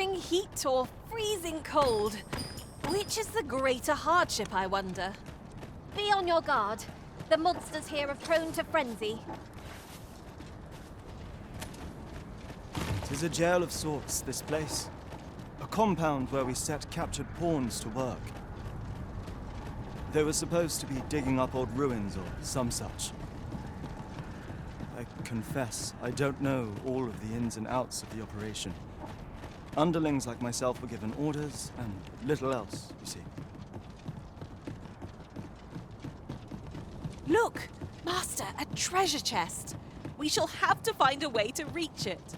Scorching heat or freezing cold? Which is the greater hardship, I wonder? Be on your guard. The monsters here are prone to frenzy. 'Tis a jail of sorts, this place. A compound where we set captured pawns to work. They were supposed to be digging up old ruins or some such. I confess, I don't know all of the ins and outs of the operation. Underlings like myself were given orders, and little else, you see. Look! Master, a treasure chest! We shall have to find a way to reach it.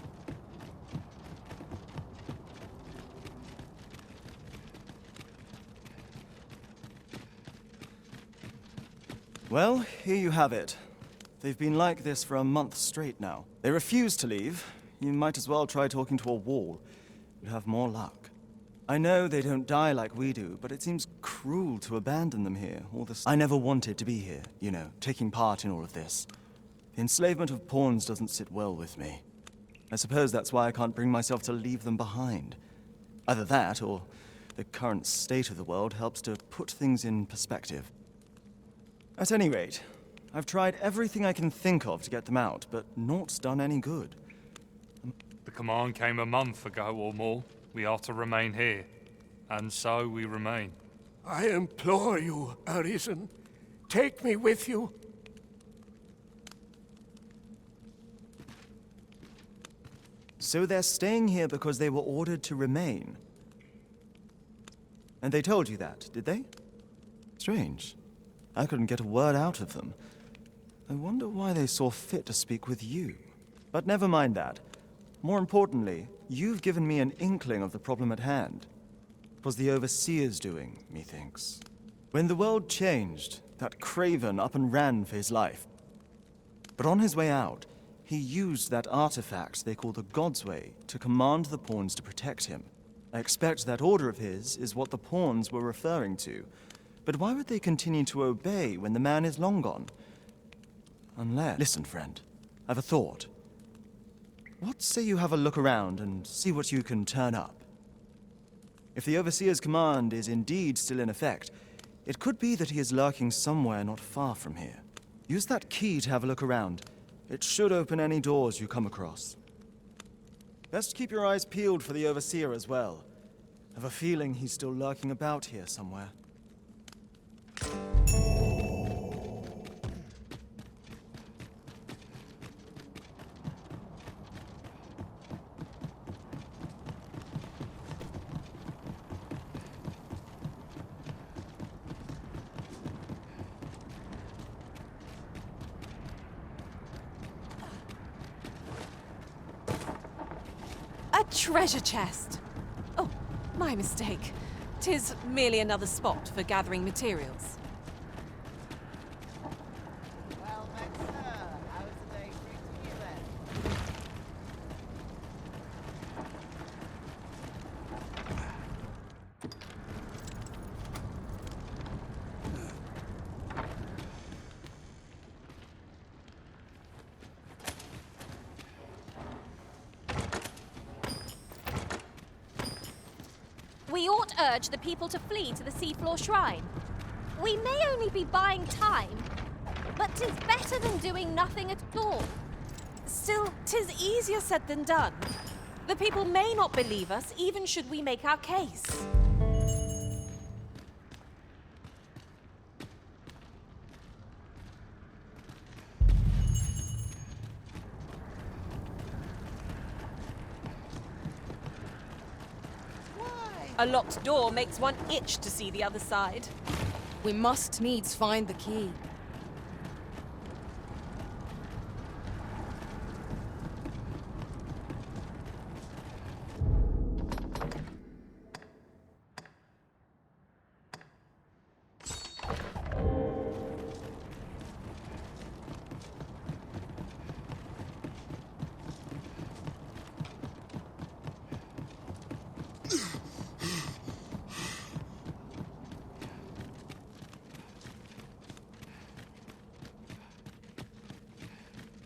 Well, here you have it. They've been like this for a month straight now. They refuse to leave. You might as well try talking to a wall. You'd have more luck. I know they don't die like we do, but it seems cruel to abandon them here. I never wanted to be here, you know, taking part in all of this. The enslavement of pawns doesn't sit well with me. I suppose that's why I can't bring myself to leave them behind. Either that, or the current state of the world helps to put things in perspective. At any rate, I've tried everything I can think of to get them out, but naught's done any good. The command came a month ago or more. We are to remain here. And so we remain. I implore you, Arisen. Take me with you. So they're staying here because they were ordered to remain. And they told you that, did they? Strange. I couldn't get a word out of them. I wonder why they saw fit to speak with you. But never mind that. More importantly, you've given me an inkling of the problem at hand. It was the Overseer's doing, methinks. When the world changed, that craven up and ran for his life. But on his way out, he used that artifact they call the God's Way to command the pawns to protect him. I expect that order of his is what the pawns were referring to. But why would they continue to obey when the man is long gone? Unless... Listen, friend. I've a thought. What say you have a look around and see what you can turn up? If the Overseer's command is indeed still in effect, it could be that he is lurking somewhere not far from here. Use that key to have a look around. It should open any doors you come across. Best keep your eyes peeled for the Overseer as well. I have a feeling he's still lurking about here somewhere. A treasure chest! Oh, my mistake. 'Tis merely another spot for gathering materials. Well met, sir. How's the day treating you then? We ought urge the people to flee to the seafloor shrine. We may only be buying time, but 'tis better than doing nothing at all. Still, 'tis easier said than done. The people may not believe us, even should we make our case. A locked door makes one itch to see the other side. We must needs find the key.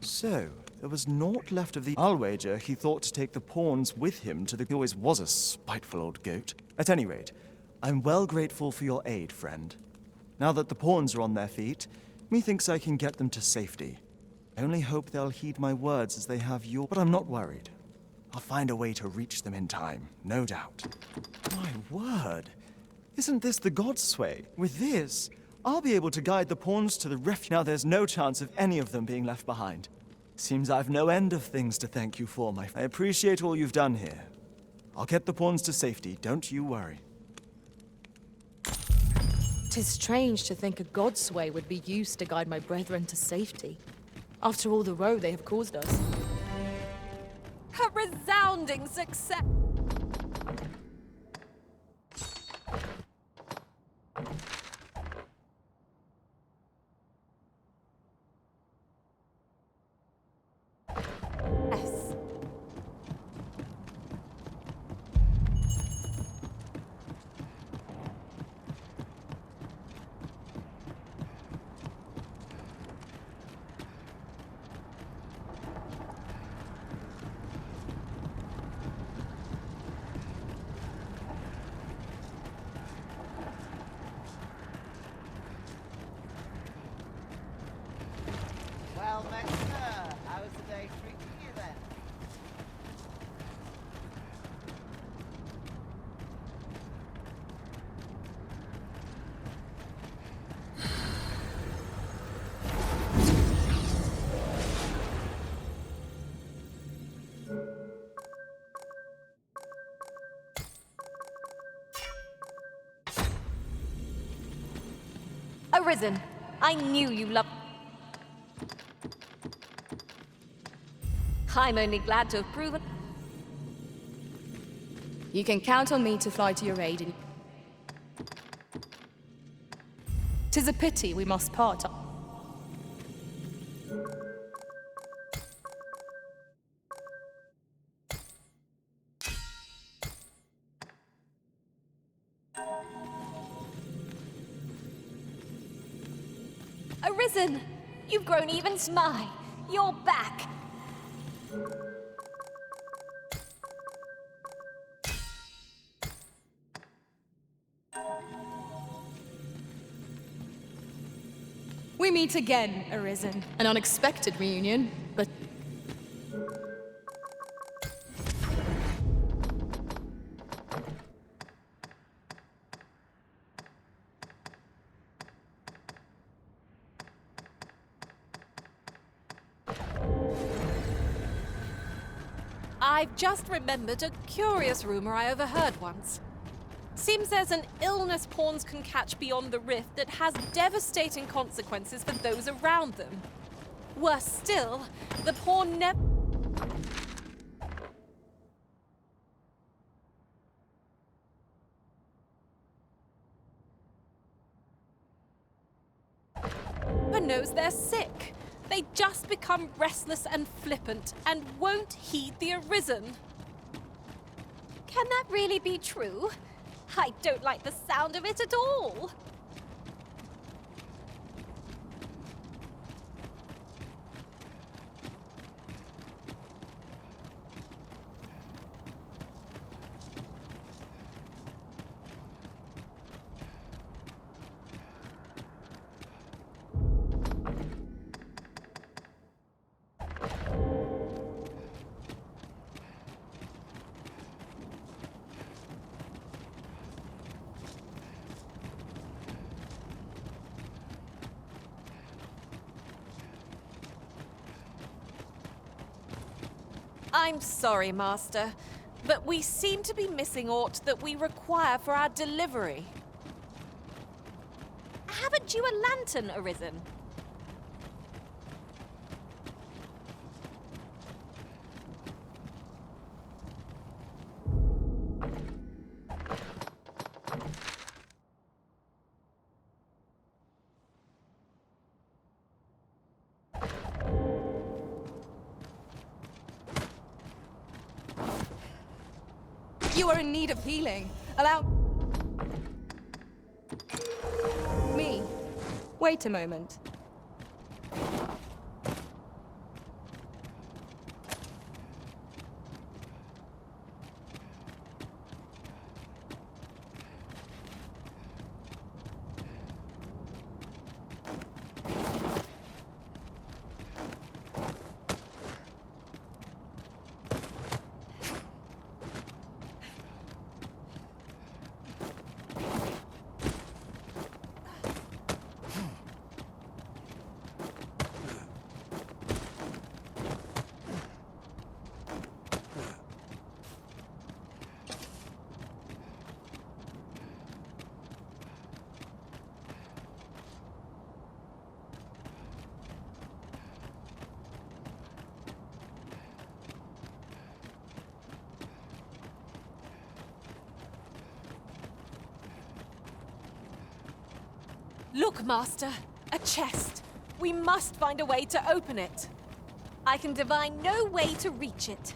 So, there was naught left of the... I'll wager he thought to take the pawns with him to the... He always was a spiteful old goat. At any rate, I'm well grateful for your aid, friend. Now that the pawns are on their feet, methinks I can get them to safety. I only hope they'll heed my words as they have your... But I'm not worried. I'll find a way to reach them in time, no doubt. My word! Isn't this the Godsway? With this, I'll be able to guide the pawns to the refuge. Now there's no chance of any of them being left behind. Seems I've no end of things to thank you for, I appreciate all you've done here. I'll get the pawns to safety, don't you worry. 'Tis strange to think a Godsway would be used to guide my brethren to safety, after all the woe they have caused us. A resounding success! Yes. Well met, sir. How's the day treating you then? Arisen, I knew you loved... I'm only glad to have proven... You can count on me to fly to your aid. 'Tis a pity we must part. Arisen, you've grown even smy. You're back. We meet again, Arisen. An unexpected reunion, but... I've just remembered a curious rumor I overheard once. Seems there's an illness pawns can catch beyond the rift that has devastating consequences for those around them. Worse still, the pawn never knows they're sick. They just become restless and flippant and won't heed the Arisen. Can that really be true? I don't like the sound of it at all. I'm sorry, Master, but we seem to be missing aught that we require for our delivery. Haven't you a lantern, Arisen? You are in need of healing. Allow... me. Wait a moment. Look, Master. A chest. We must find a way to open it. I can divine no way to reach it.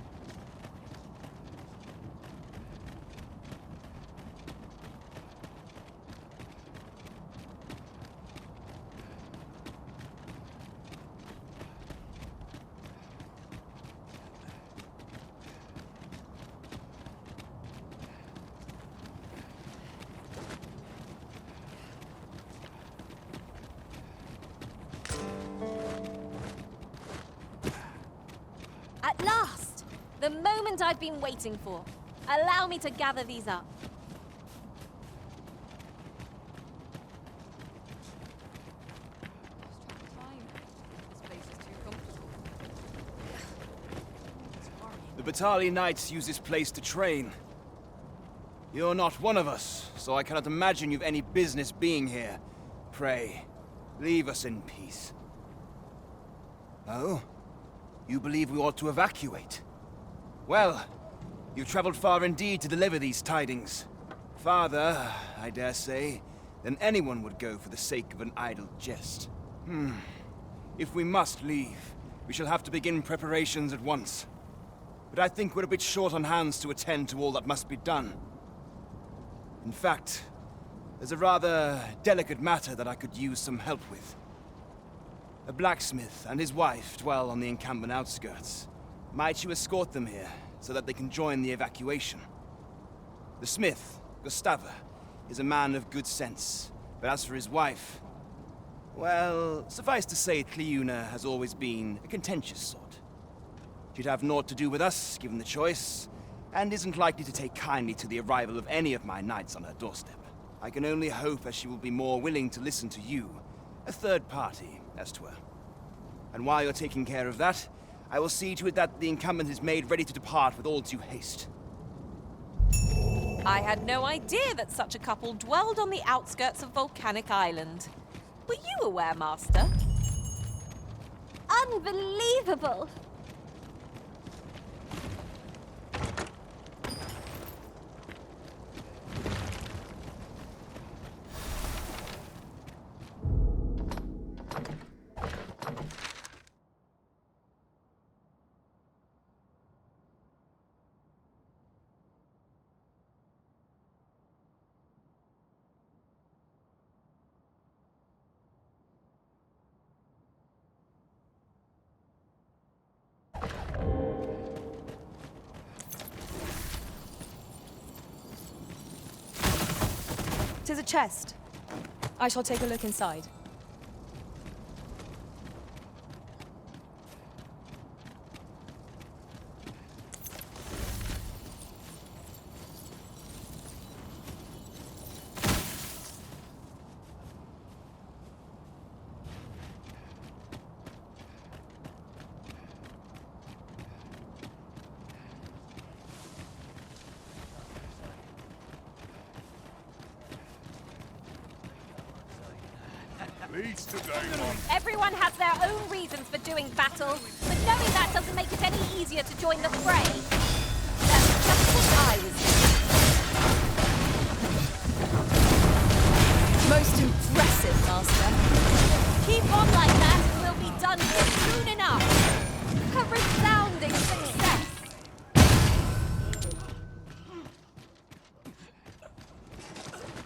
At last! The moment I've been waiting for. Allow me to gather these up. The Batali Knights use this place to train. You're not one of us, so I cannot imagine you've any business being here. Pray, leave us in peace. Oh? You believe we ought to evacuate? Well, you've traveled far indeed to deliver these tidings. Farther, I dare say, than anyone would go for the sake of an idle jest. If we must leave, we shall have to begin preparations at once. But I think we're a bit short on hands to attend to all that must be done. In fact, there's a rather delicate matter that I could use some help with. A blacksmith and his wife dwell on the encampment outskirts. Might you escort them here, so that they can join the evacuation? The smith, Gustava, is a man of good sense, but as for his wife... well, suffice to say, Cleuna has always been a contentious sort. She'd have naught to do with us, given the choice, and isn't likely to take kindly to the arrival of any of my knights on her doorstep. I can only hope that she will be more willing to listen to you, a third party, as 'twere. And while you're taking care of that, I will see to it that the encampment is made ready to depart with all due haste. I had no idea that such a couple dwelled on the outskirts of Volcanic Island. Were you aware, Master? Unbelievable! Tis a chest. I shall take a look inside. Leads to Dogma. Everyone has their own reasons for doing battle, but knowing that doesn't make it any easier to join the fray. That's just what I was doing. Most impressive, Master. Keep on like that and we'll be done here soon enough. A resounding success.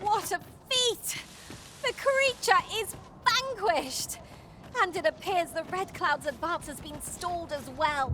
What a feat! The creature is vanquished! And it appears the Red Cloud's advance has been stalled as well.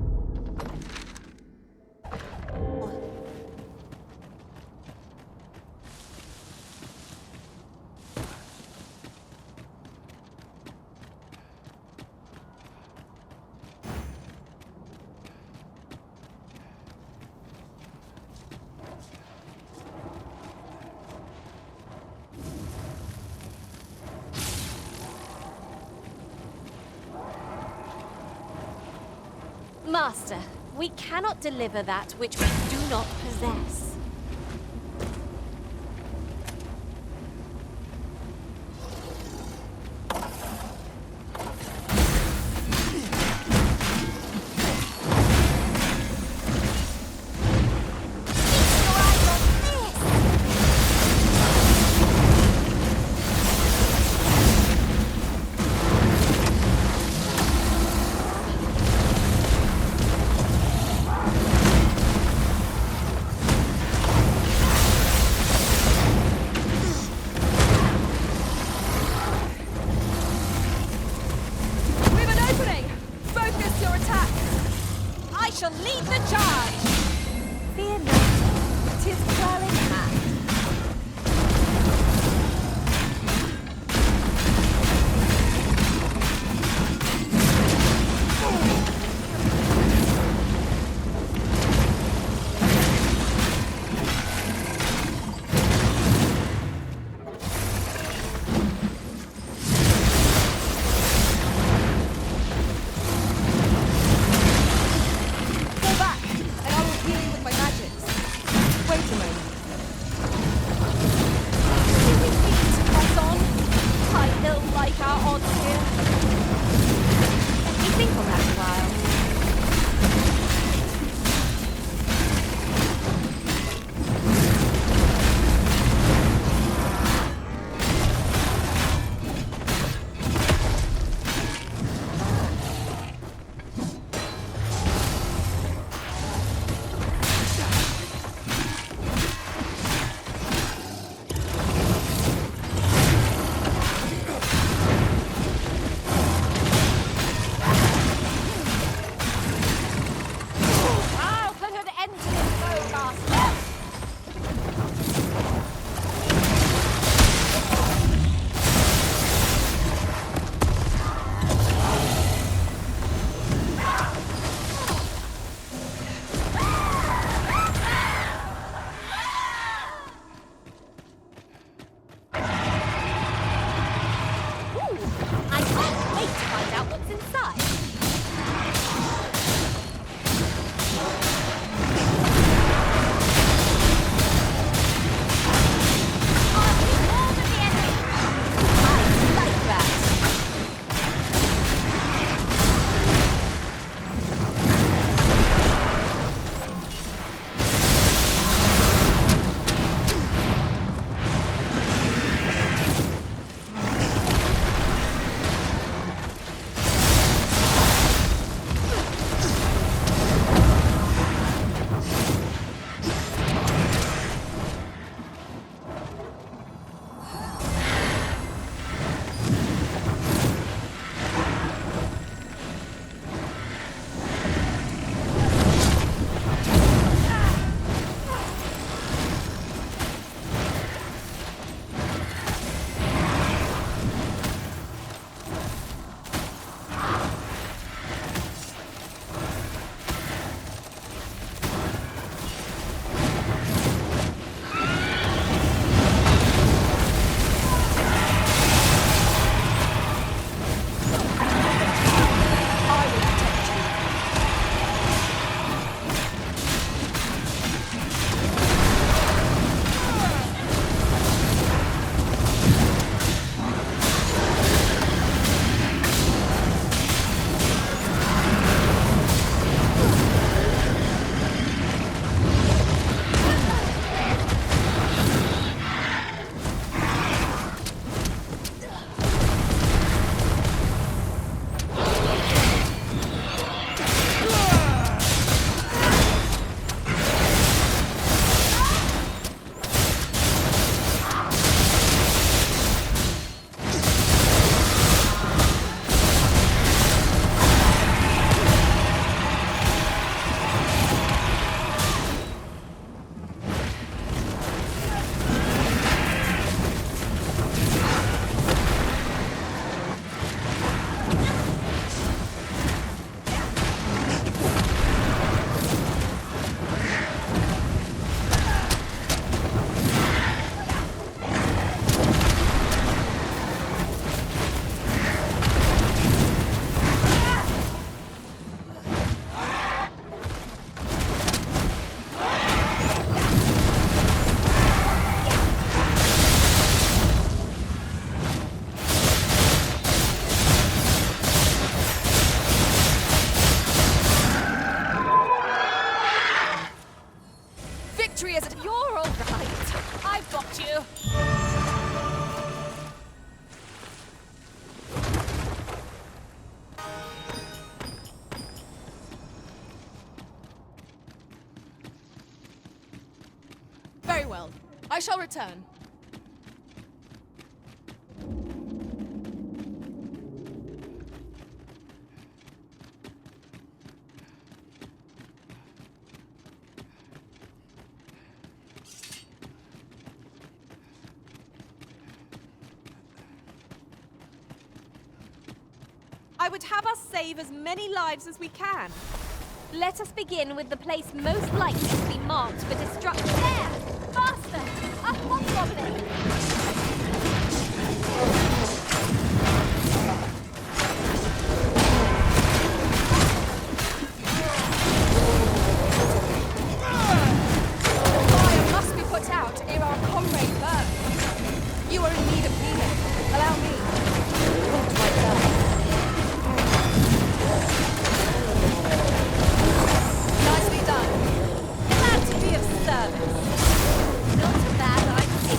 Master, we cannot deliver that which we do not possess. I shall lead the charge! Fear not, 'tis well in hand. Very well. I shall return. I would have us save as many lives as we can. Let us begin with the place most likely to be marked for destruction. There! Faster! Up Hobgoblin! Fire must be put out ere our comrade burns. You are in need of healing. Allow me. Not right there. Nicely done. Glad to be of service. Not a bad idea.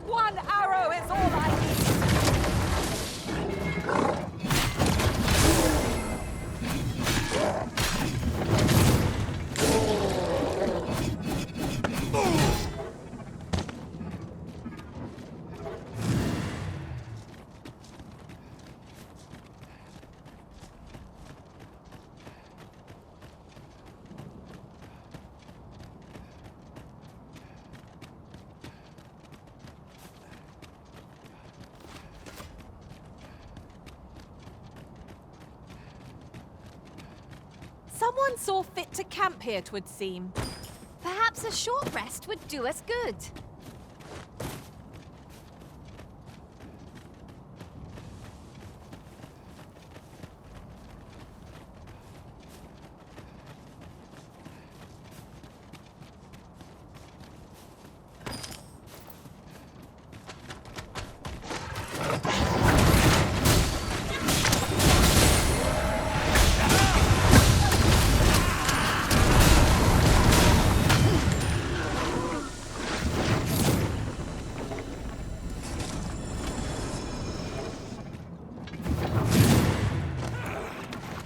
One arrow is all I need. Someone saw fit to camp here, 'twould seem. Perhaps a short rest would do us good.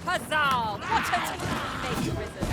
Huzzah! What a team we make, Risen.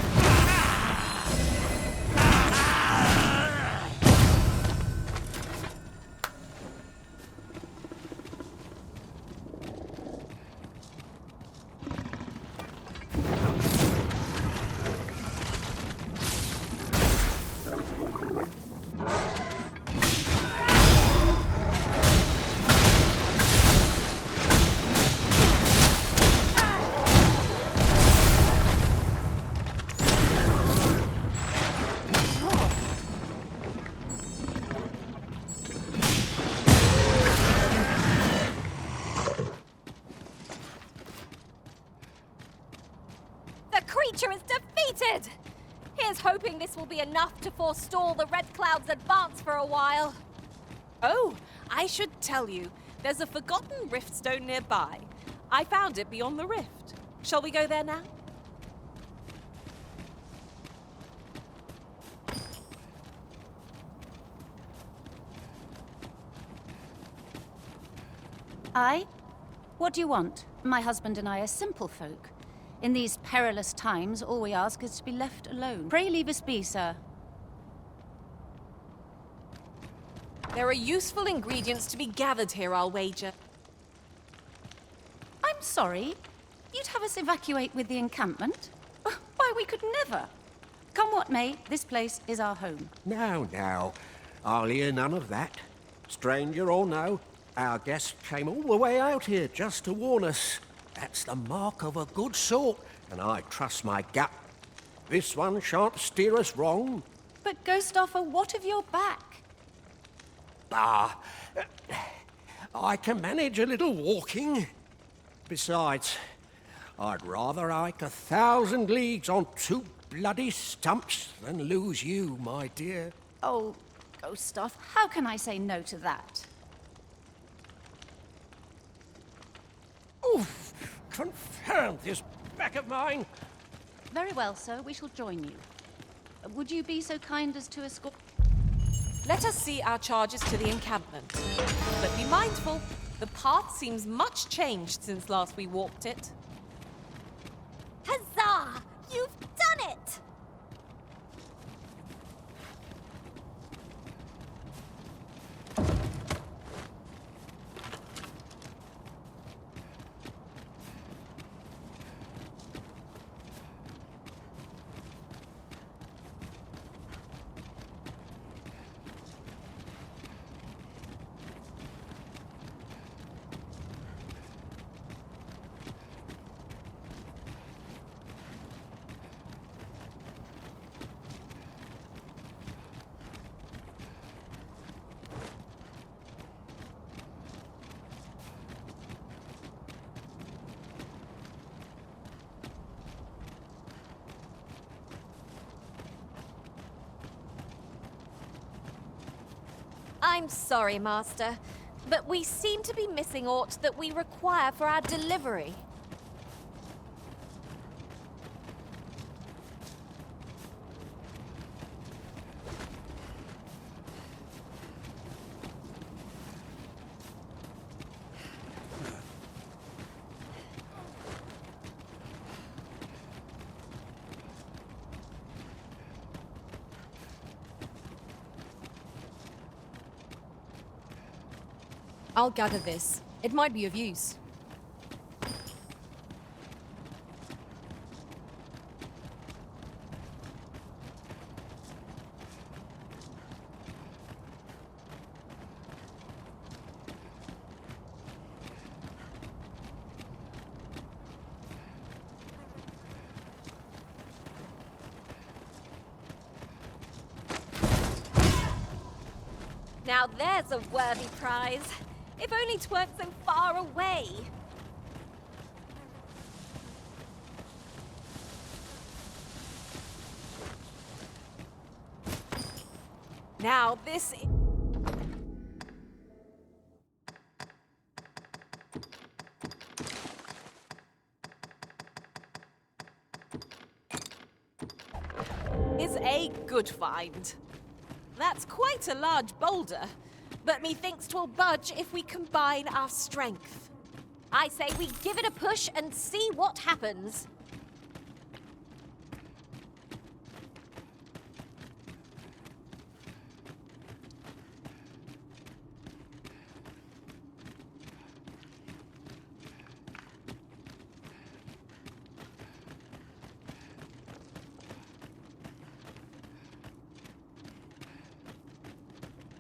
The creature is defeated! Here's hoping this will be enough to forestall the Red Cloud's advance for a while. Oh, I should tell you, there's a forgotten rift stone nearby. I found it beyond the rift. Shall we go there now? Aye? What do you want? My husband and I are simple folk. In these perilous times, all we ask is to be left alone. Pray leave us be, sir. There are useful ingredients to be gathered here, I'll wager. I'm sorry. You'd have us evacuate with the encampment? Why, we could never. Come what may, this place is our home. Now, I'll hear none of that. Stranger or no, our guest came all the way out here just to warn us. That's the mark of a good sort, and I trust my gut. This one shan't steer us wrong. But, Ghost Offer, what of your back? I can manage a little walking. Besides, I'd rather hike 1,000 leagues on 2 bloody stumps than lose you, my dear. Oh, Ghost Off, how can I say no to that? Oof! Confound this back of mine! Very well, sir. We shall join you. Would you be so kind as to escort... Let us see our charges to the encampment. But be mindful, the path seems much changed since last we walked it. Huzzah! You've done it! I'm sorry, Master, but we seem to be missing aught that we require for our delivery. I'll gather this. It might be of use. Now there's a worthy prize. If only 'tweren't so far away. Now this is a good find. That's quite a large boulder, but methinks 'twill budge if we combine our strength. I say we give it a push and see what happens.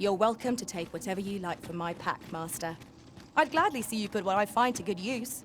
You're welcome to take whatever you like from my pack, Master. I'd gladly see you put what I find to good use.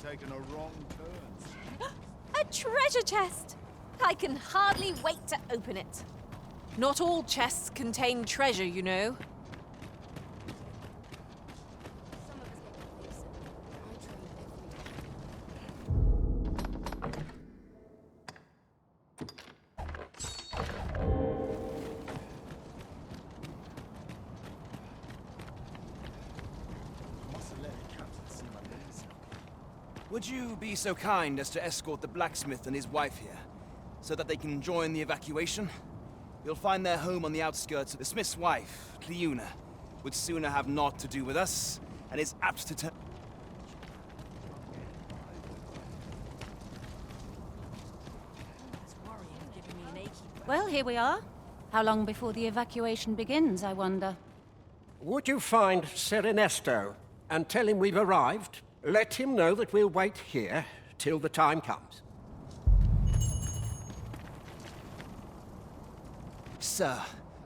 Taken a wrong turn. A treasure chest! I can hardly wait to open it. Not all chests contain treasure, you know. Would you be so kind as to escort the blacksmith and his wife here, so that they can join the evacuation? You'll find their home on the outskirts. The smith's wife, Cleuna, would sooner have naught to do with us, and is apt to turn... Well, here we are. How long before the evacuation begins, I wonder? Would you find Sir Ernesto and tell him we've arrived? Let him know that we'll wait here till the time comes. Sir,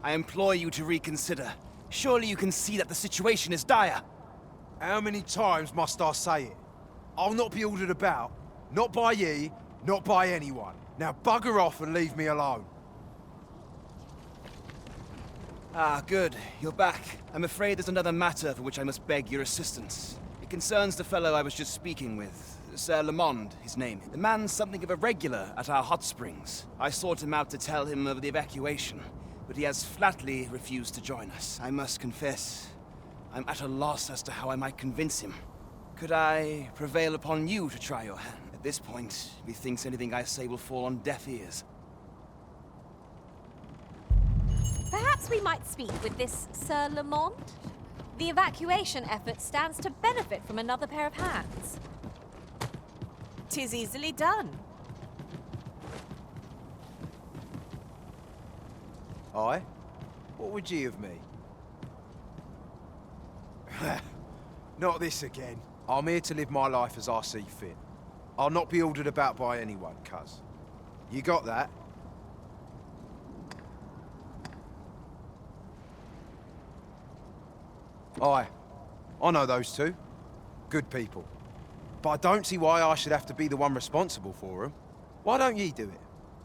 I implore you to reconsider. Surely you can see that the situation is dire. How many times must I say it? I'll not be ordered about. Not by ye, not by anyone. Now bugger off and leave me alone. Ah, good. You're back. I'm afraid there's another matter for which I must beg your assistance. It concerns the fellow I was just speaking with. Sir Lamond, his name. The man's something of a regular at our hot springs. I sought him out to tell him of the evacuation, but he has flatly refused to join us. I must confess, I'm at a loss as to how I might convince him. Could I prevail upon you to try your hand? At this point, methinks anything I say will fall on deaf ears. Perhaps we might speak with this Sir Lamond? The evacuation effort stands to benefit from another pair of hands. 'Tis easily done. Aye? What would ye of me? Not this again. I'm here to live my life as I see fit. I'll not be ordered about by anyone, cuz. You got that? Aye. I know those two. Good people. But I don't see why I should have to be the one responsible for them. Why don't ye do it,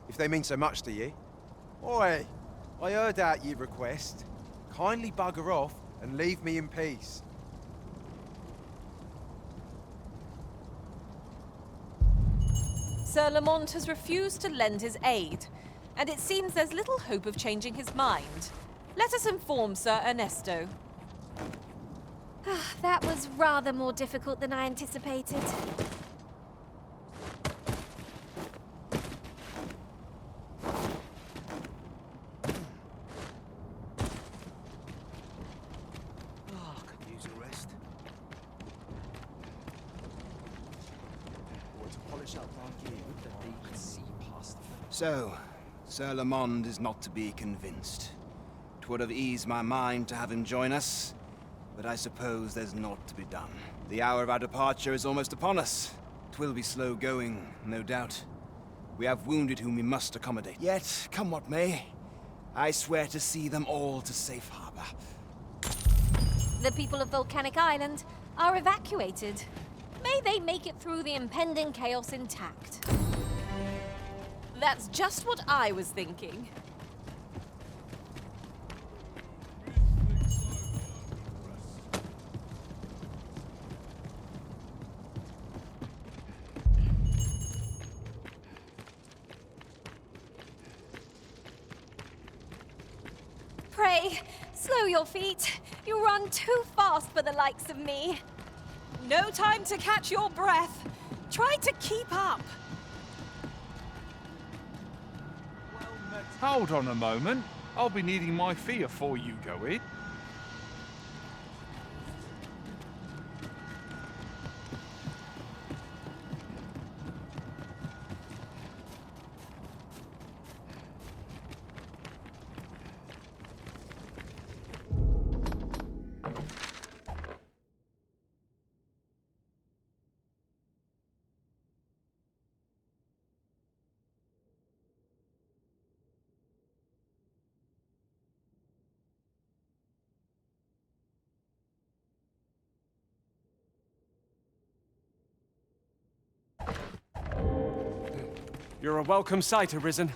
if they mean so much to ye? Oi, I heard out your request. Kindly bugger off and leave me in peace. Sir Lamont has refused to lend his aid, and it seems there's little hope of changing his mind. Let us inform Sir Ernesto. That was rather more difficult than I anticipated. Could use a rest. Or to polish up our gear that they can see past the... So, Sir Lamond is not to be convinced. 'Twould have eased my mind to have him join us, but I suppose there's naught to be done. The hour of our departure is almost upon us. 'Twill be slow going, no doubt. We have wounded whom we must accommodate. Yet, come what may, I swear to see them all to safe harbor. The people of Volcanic Island are evacuated. May they make it through the impending chaos intact. That's just what I was thinking. Pray, slow your feet. You run too fast for the likes of me. No time to catch your breath. Try to keep up. Hold on a moment. I'll be needing my fee afore you go in. You're a welcome sight, Arisen.